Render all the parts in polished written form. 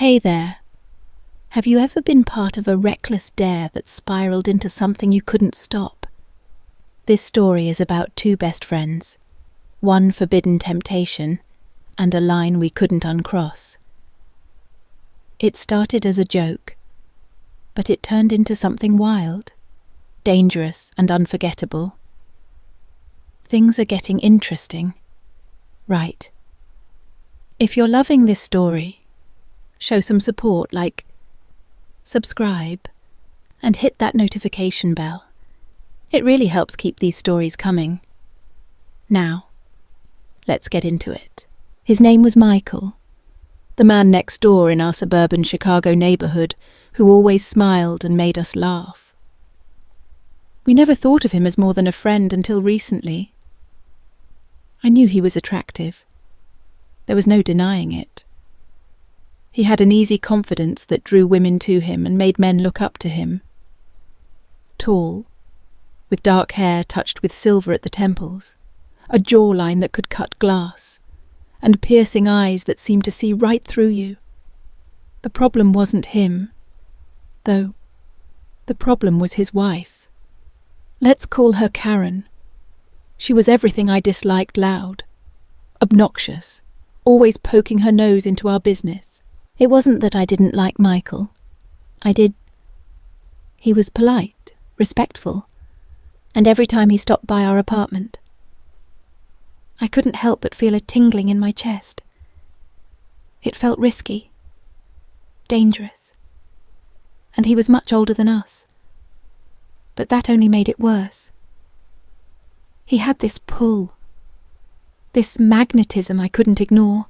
Hey there. Have you ever been part of a reckless dare that spiraled into something you couldn't stop? This story is about two best friends, one forbidden temptation and a line we couldn't uncross. It started as a joke, but it turned into something wild, dangerous and unforgettable. Things are getting interesting. Right. If you're loving this story, show some support, like subscribe and hit that notification bell. It really helps keep these stories coming. Now, let's get into it. His name was Michael, the man next door in our suburban Chicago neighborhood who always smiled and made us laugh. We never thought of him as more than a friend until recently. I knew he was attractive. There was no denying it. He had an easy confidence that drew women to him and made men look up to him. Tall, with dark hair touched with silver at the temples, a jawline that could cut glass, and piercing eyes that seemed to see right through you. The problem wasn't him, though. The problem was his wife. Let's call her Karen. She was everything I disliked loud, obnoxious, always poking her nose into our business. It wasn't that I didn't like Michael. I did. He was polite, respectful, and every time he stopped by our apartment, I couldn't help but feel a tingling in my chest. It felt risky, dangerous, and he was much older than us. But that only made it worse. He had this pull, this magnetism I couldn't ignore.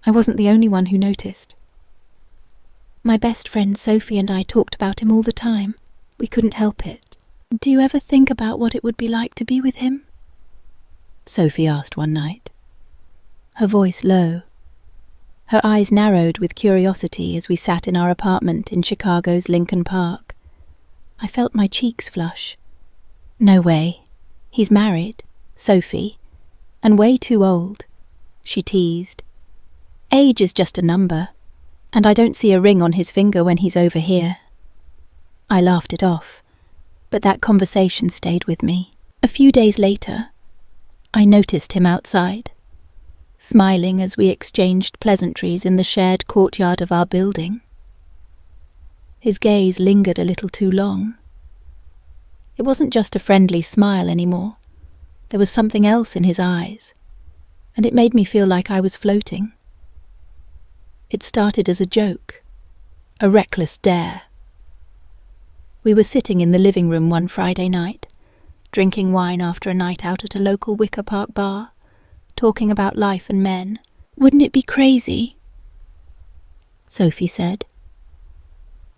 I wasn't the only one who noticed. My best friend Sophie and I talked about him all the time. We couldn't help it. Do you ever think about what it would be like to be with him? Sophie asked one night, her voice low. Her eyes narrowed with curiosity as we sat in our apartment in Chicago's Lincoln Park. I felt my cheeks flush. No way. He's married, Sophie, and way too old, she teased. Age is just a number, and I don't see a ring on his finger when he's over here. I laughed it off, but that conversation stayed with me. A few days later, I noticed him outside, smiling as we exchanged pleasantries in the shared courtyard of our building. His gaze lingered a little too long. It wasn't just a friendly smile anymore. There was something else in his eyes, and it made me feel like I was floating. It started as a joke, a reckless dare. We were sitting in the living room one Friday night, drinking wine after a night out at a local Wicker Park bar, talking about life and men. Wouldn't it be crazy? Sophie said,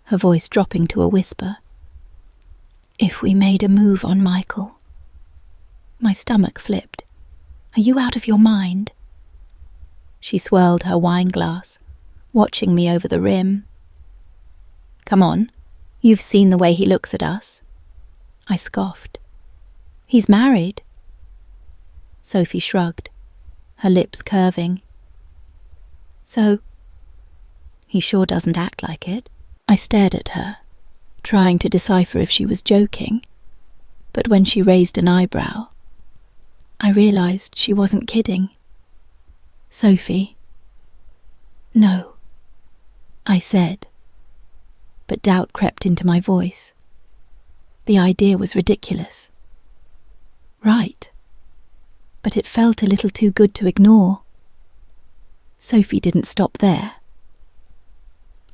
her voice dropping to a whisper. If we made a move on Michael. My stomach flipped. Are you out of your mind? She swirled her wine glass, watching me over the rim. Come on, you've seen the way he looks at us. I scoffed. He's married. Sophie shrugged, her lips curving. So, he sure doesn't act like it. I stared at her, trying to decipher if she was joking, but when she raised an eyebrow, I realized she wasn't kidding. Sophie. No, I said, but doubt crept into my voice. The idea was ridiculous. Right, but it felt a little too good to ignore. Sophie didn't stop there.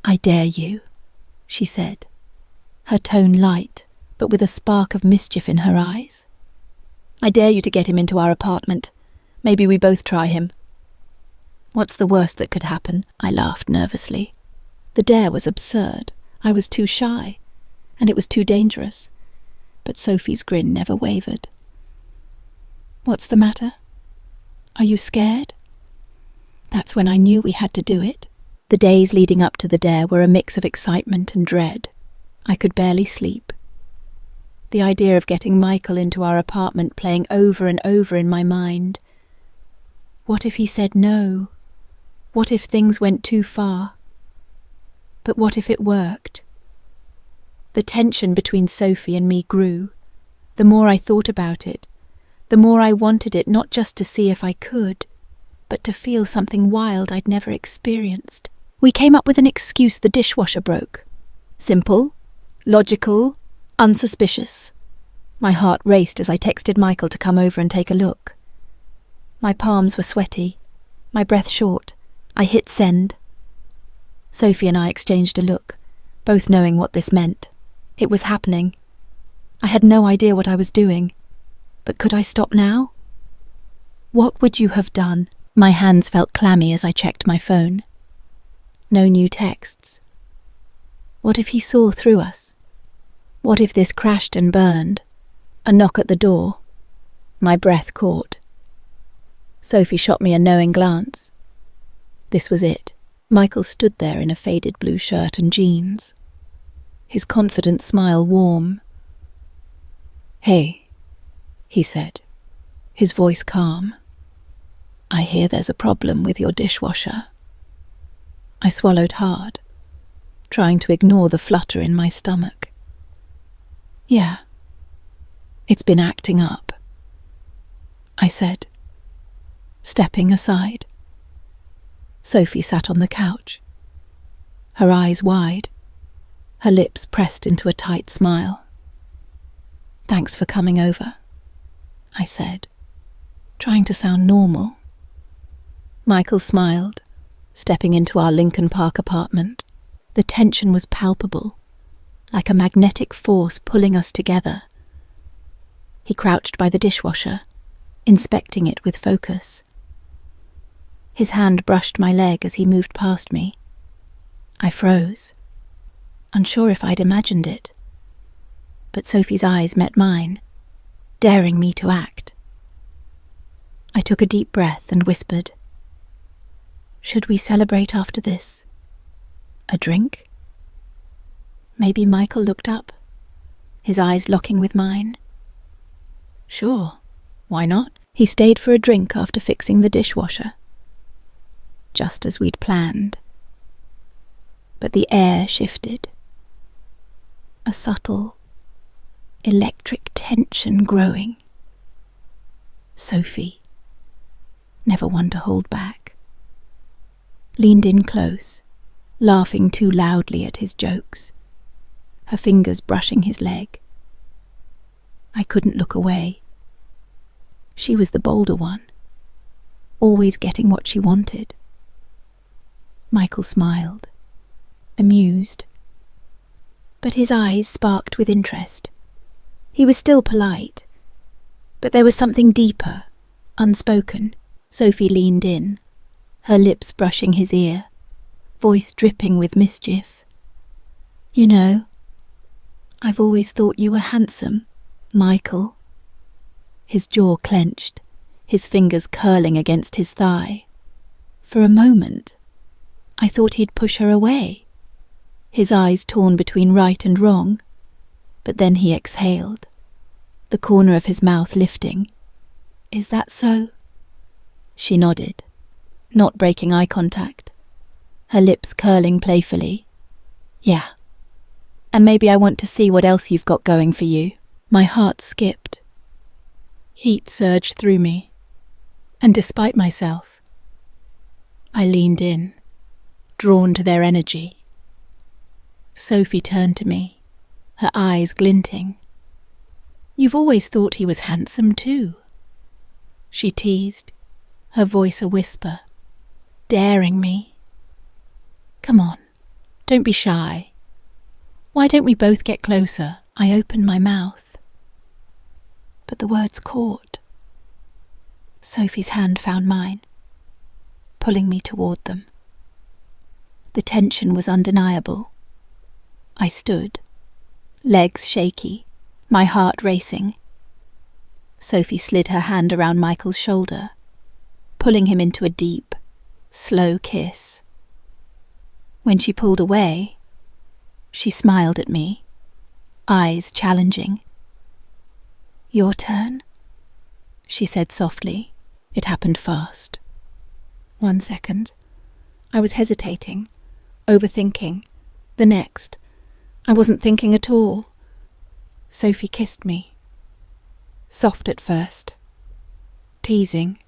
I dare you, she said, her tone light, but with a spark of mischief in her eyes. I dare you to get him into our apartment. Maybe we both try him. What's the worst that could happen? I laughed nervously. The dare was absurd. I was too shy, and it was too dangerous. But Sophie's grin never wavered. What's the matter? Are you scared? That's when I knew we had to do it. The days leading up to the dare were a mix of excitement and dread. I could barely sleep. The idea of getting Michael into our apartment playing over and over in my mind. What if he said no? What if things went too far? But what if it worked? The tension between Sophie and me grew. The more I thought about it, the more I wanted it, not just to see if I could, but to feel something wild I'd never experienced. We came up with an excuse: the dishwasher broke. Simple, logical, unsuspicious. My heart raced as I texted Michael to come over and take a look. My palms were sweaty, my breath short. I hit send. Sophie and I exchanged a look, both knowing what this meant. It was happening. I had no idea what I was doing, but could I stop now? What would you have done? My hands felt clammy as I checked my phone. No new texts. What if he saw through us? What if this crashed and burned? A knock at the door. My breath caught. Sophie shot me a knowing glance. This was it. Michael stood there in a faded blue shirt and jeans, his confident smile warm. "Hey," he said, his voice calm. "I hear there's a problem with your dishwasher." I swallowed hard, trying to ignore the flutter in my stomach. "Yeah, it's been acting up," I said, stepping aside. Sophie sat on the couch, her eyes wide, her lips pressed into a tight smile. "Thanks for coming over," I said, trying to sound normal. Michael smiled, stepping into our Lincoln Park apartment. The tension was palpable, like a magnetic force pulling us together. He crouched by the dishwasher, inspecting it with focus. His hand brushed my leg as he moved past me. I froze, unsure if I'd imagined it. But Sophie's eyes met mine, daring me to act. I took a deep breath and whispered, "Should we celebrate after this? A drink?" Maybe Michael looked up, his eyes locking with mine. "Sure, why not?" He stayed for a drink after fixing the dishwasher, just as we'd planned. But the air shifted. A subtle, electric tension growing. Sophie, never one to hold back, leaned in close, laughing too loudly at his jokes, her fingers brushing his leg. I couldn't look away. She was the bolder one, always getting what she wanted. Michael smiled, amused, but his eyes sparked with interest. He was still polite, but there was something deeper, unspoken. Sophie leaned in, her lips brushing his ear, voice dripping with mischief. "You know, I've always thought you were handsome, Michael." His jaw clenched, his fingers curling against his thigh. For a moment, I thought he'd push her away, his eyes torn between right and wrong, but then he exhaled, the corner of his mouth lifting. "Is that so?" She nodded, not breaking eye contact, her lips curling playfully. "Yeah, and maybe I want to see what else you've got going for you." My heart skipped. Heat surged through me, and despite myself, I leaned in, drawn to their energy. Sophie turned to me, her eyes glinting. "You've always thought he was handsome too," she teased, her voice a whisper, daring me. "Come on, don't be shy. Why don't we both get closer?" I opened my mouth, but the words caught. Sophie's hand found mine, pulling me toward them. The tension was undeniable. I stood, legs shaky, my heart racing. Sophie slid her hand around Michael's shoulder, pulling him into a deep, slow kiss. When she pulled away, she smiled at me, eyes challenging. "Your turn," she said softly. It happened fast. 1 second. I was hesitating, overthinking. The next, I wasn't thinking at all. Sophie kissed me. Soft at first, teasing,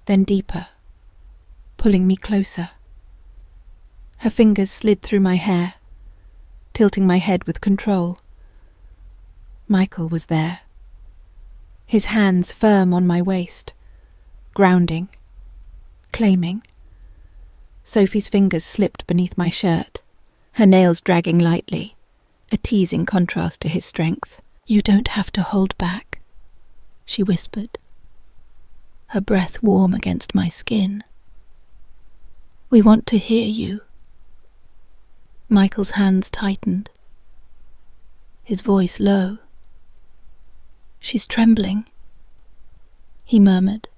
then deeper, pulling me closer. Her fingers slid through my hair, tilting my head with control. Michael was there, his hands firm on my waist, grounding, claiming. Sophie's fingers slipped beneath my shirt, her nails dragging lightly, a teasing contrast to his strength. "You don't have to hold back," she whispered, her breath warm against my skin. "We want to hear you." Michael's hands tightened, his voice low. "She's trembling," he murmured,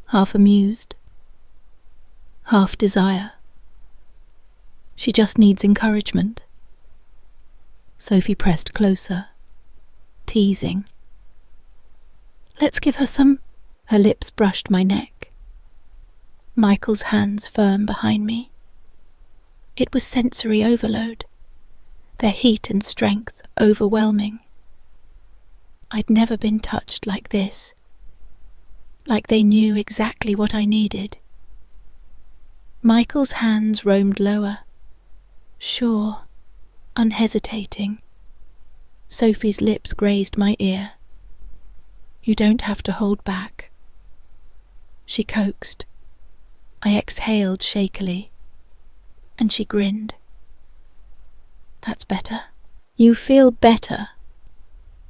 half amused, half desire. "She just needs encouragement." Sophie pressed closer, teasing. "Let's give her some..." Her lips brushed my neck. Michael's hands firm behind me. It was sensory overload, their heat and strength overwhelming. I'd never been touched like this, like they knew exactly what I needed. Michael's hands roamed lower, sure, unhesitating. Sophie's lips grazed my ear. "You don't have to hold back," she coaxed. I exhaled shakily, and she grinned. "That's better." "You feel better,"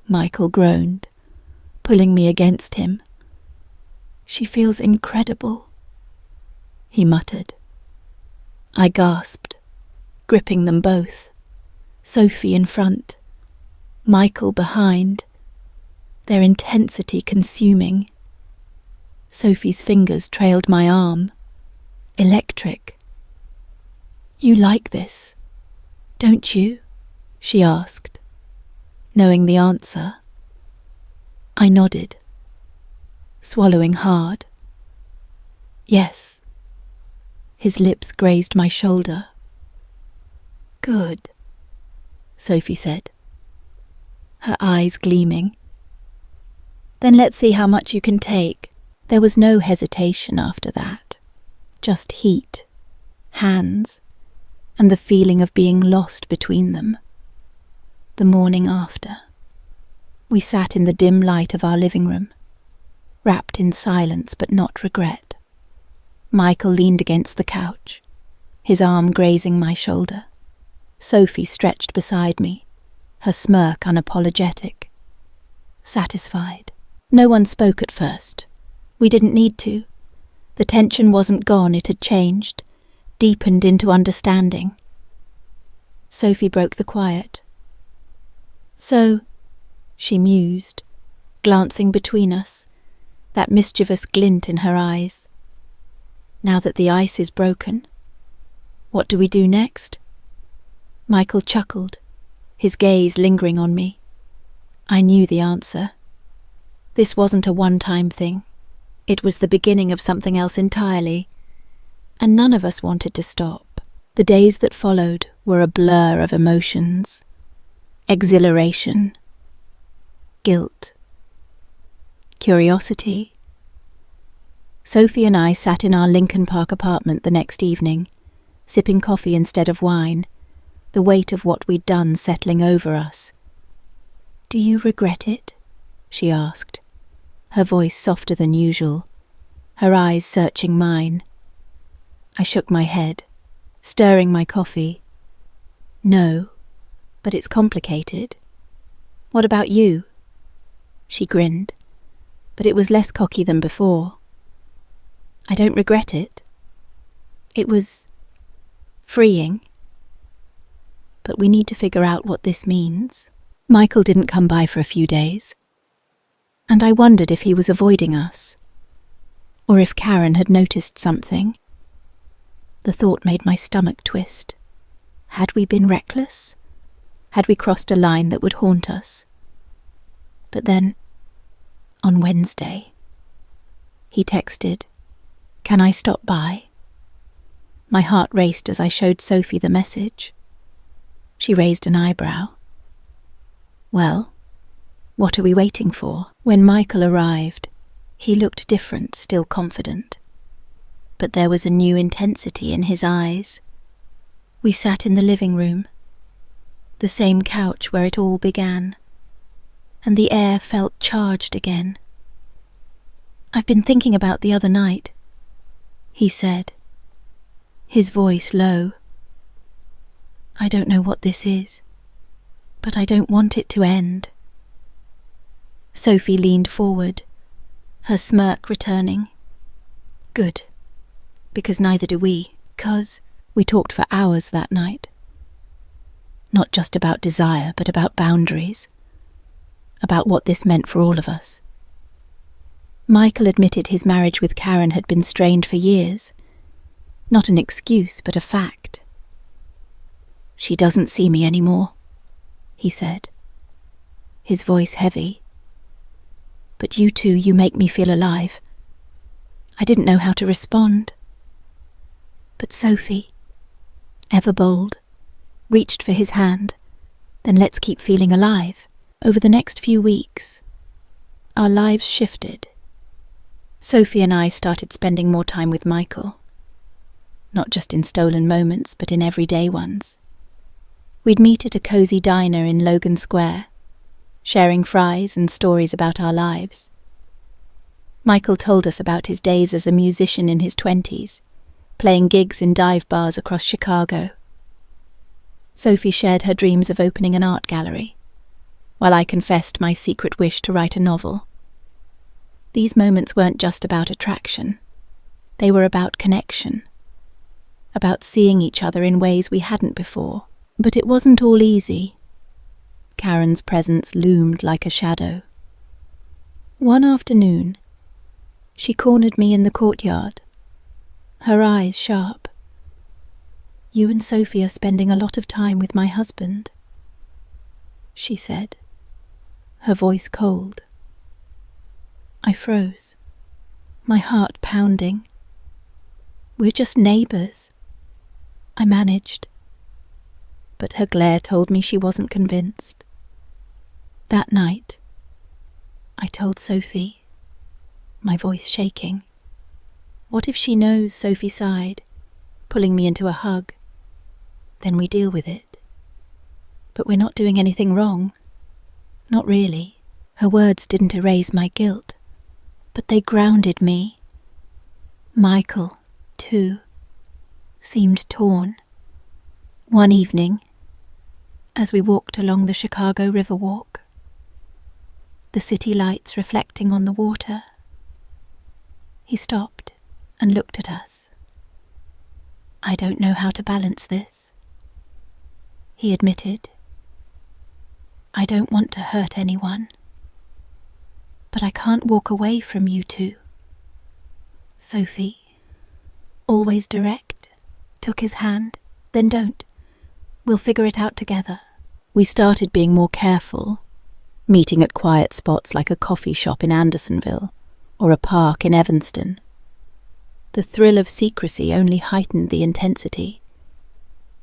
Michael groaned, pulling me against him. "She feels incredible," he muttered. I gasped, gripping them both, Sophie in front, Michael behind, their intensity consuming. Sophie's fingers trailed my arm, electric. "You like this, don't you?" she asked, knowing the answer. I nodded, swallowing hard. "Yes." His lips grazed my shoulder. "Good," Sophie said, her eyes gleaming. "Then let's see how much you can take." There was no hesitation after that, just heat, hands, and the feeling of being lost between them. The morning after, we sat in the dim light of our living room, wrapped in silence but not regret. Michael leaned against the couch, his arm grazing my shoulder. Sophie stretched beside me, her smirk unapologetic, satisfied. No one spoke at first. We didn't need to. The tension wasn't gone, it had changed, deepened into understanding. Sophie broke the quiet. "So," she mused, glancing between us, that mischievous glint in her eyes. "Now that the ice is broken, what do we do next?" Michael chuckled, his gaze lingering on me. I knew the answer. This wasn't a one-time thing. It was the beginning of something else entirely, and none of us wanted to stop. The days that followed were a blur of emotions. Exhilaration, guilt, curiosity. Sophie and I sat in our Lincoln Park apartment the next evening, sipping coffee instead of wine, the weight of what we'd done settling over us. "Do you regret it?" she asked, her voice softer than usual, her eyes searching mine. I shook my head, stirring my coffee. "No, but it's complicated." "What about you?" She grinned, but it was less cocky than before. "I don't regret it. It was freeing. But we need to figure out what this means." Michael didn't come by for a few days, and I wondered if he was avoiding us, or if Karen had noticed something. The thought made my stomach twist. Had we been reckless? Had we crossed a line that would haunt us? But then, on Wednesday, he texted, "Can I stop by?" My heart raced as I showed Sophie the message. She raised an eyebrow. Well, what are we waiting for? When Michael arrived, he looked different, still confident. But there was a new intensity in his eyes. We sat in the living room, the same couch where it all began, and the air felt charged again. "I've been thinking about the other night," he said, his voice low. "I don't know what this is, but I don't want it to end." Sophie leaned forward, her smirk returning. "Good, because neither do we, 'cause we talked for hours that night. Not just about desire, but about boundaries, about what this meant for all of us." Michael admitted his marriage with Karen had been strained for years. Not an excuse, but a fact. "She doesn't see me anymore," he said, his voice heavy. "But you two, you make me feel alive." I didn't know how to respond. But Sophie, ever bold, reached for his hand. "Then let's keep feeling alive." Over the next few weeks, our lives shifted. Sophie and I started spending more time with Michael. Not just in stolen moments, but in everyday ones. We'd meet at a cozy diner in Logan Square, sharing fries and stories about our lives. Michael told us about his days as a musician in his 20s, playing gigs in dive bars across Chicago. Sophie shared her dreams of opening an art gallery, while I confessed my secret wish to write a novel. These moments weren't just about attraction. They were about connection, about seeing each other in ways we hadn't before. But it wasn't all easy. Karen's presence loomed like a shadow. One afternoon, she cornered me in the courtyard, her eyes sharp. "You and Sophie are spending a lot of time with my husband," she said, her voice cold. I froze, my heart pounding. "We're just neighbours," I managed. But her glare told me she wasn't convinced. That night, I told Sophie, my voice shaking. What if she knows? Sophie sighed, pulling me into a hug. Then we deal with it. But we're not doing anything wrong. Not really. Her words didn't erase my guilt, but they grounded me. Michael, too, seemed torn. One evening, as we walked along the Chicago Riverwalk, the city lights reflecting on the water, he stopped and looked at us. "I don't know how to balance this," he admitted. "I don't want to hurt anyone, but I can't walk away from you two." Sophie, always direct, took his hand. "Then don't. We'll figure it out together." We started being more careful, meeting at quiet spots like a coffee shop in Andersonville or a park in Evanston. The thrill of secrecy only heightened the intensity,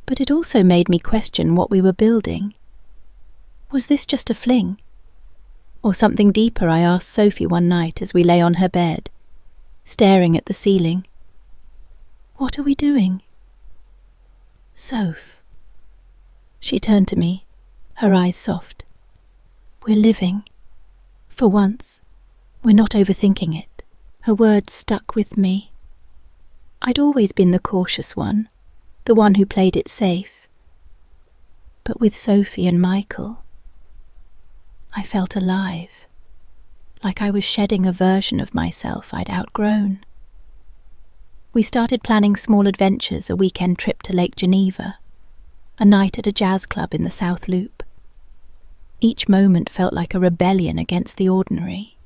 but it also made me question what we were building. Was this just a fling? Or something deeper? I asked Sophie one night as we lay on her bed, staring at the ceiling. "What are we doing?" "Soph." She turned to me, her eyes soft. "We're living. For once, we're not overthinking it." Her words stuck with me. I'd always been the cautious one, the one who played it safe. But with Sophie and Michael, I felt alive, like I was shedding a version of myself I'd outgrown. We started planning small adventures, a weekend trip to Lake Geneva, a night at a jazz club in the South Loop. Each moment felt like a rebellion against the ordinary,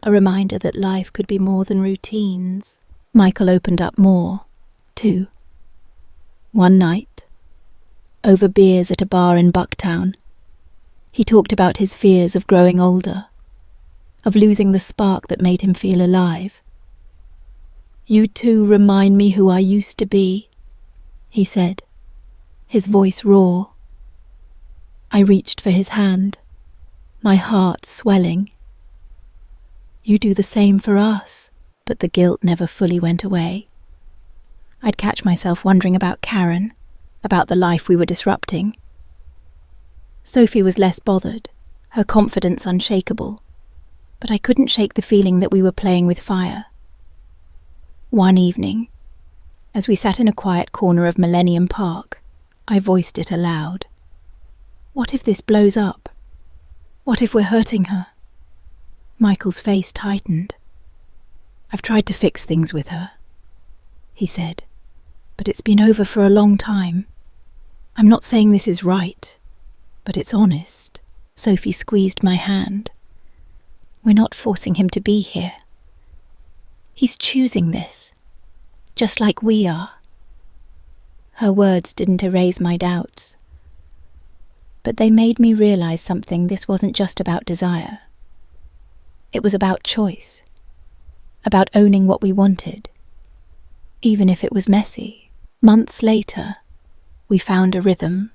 a reminder that life could be more than routines. Michael opened up more, too. One night, over beers at a bar in Bucktown, he talked about his fears of growing older, of losing the spark that made him feel alive. "You two remind me who I used to be," he said, his voice raw. I reached for his hand, my heart swelling. You do the same for us, but the guilt never fully went away. I'd catch myself wondering about Karen, about the life we were disrupting. Sophie was less bothered, her confidence unshakable, but I couldn't shake the feeling that we were playing with fire. One evening, as we sat in a quiet corner of Millennium Park, I voiced it aloud. What if this blows up? What if we're hurting her? Michael's face tightened. I've tried to fix things with her, he said, but it's been over for a long time. I'm not saying this is right, but it's honest. Sophie squeezed my hand. We're not forcing him to be here. He's choosing this, just like we are. Her words didn't erase my doubts, but they made me realize something. This wasn't just about desire. It was about choice, about owning what we wanted, even if it was messy. Months later, we found a rhythm.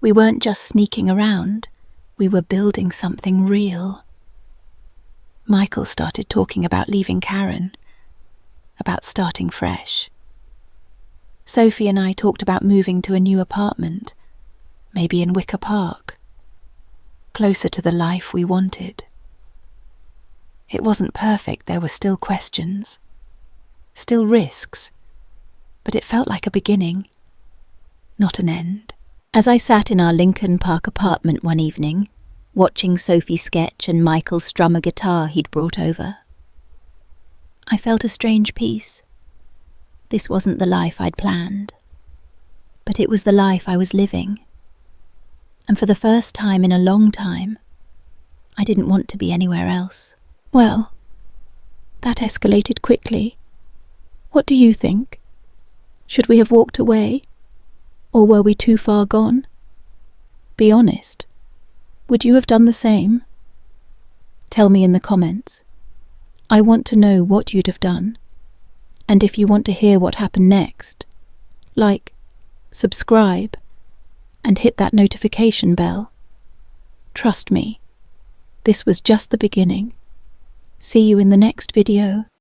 We weren't just sneaking around, we were building something real. Michael started talking about leaving Karen, about starting fresh. Sophie and I talked about moving to a new apartment, maybe in Wicker Park, closer to the life we wanted. It wasn't perfect, there were still questions, still risks, but it felt like a beginning, not an end. As I sat in our Lincoln Park apartment one evening, watching Sophie sketch and Michael strum a guitar he'd brought over, I felt a strange peace. This wasn't the life I'd planned, but it was the life I was living. And for the first time in a long time, I didn't want to be anywhere else. Well, that escalated quickly. What do you think? Should we have walked away? Or were we too far gone? Be honest. Would you have done the same? Tell me in the comments. I want to know what you'd have done. And if you want to hear what happened next, like, subscribe, and hit that notification bell. Trust me, this was just the beginning. See you in the next video.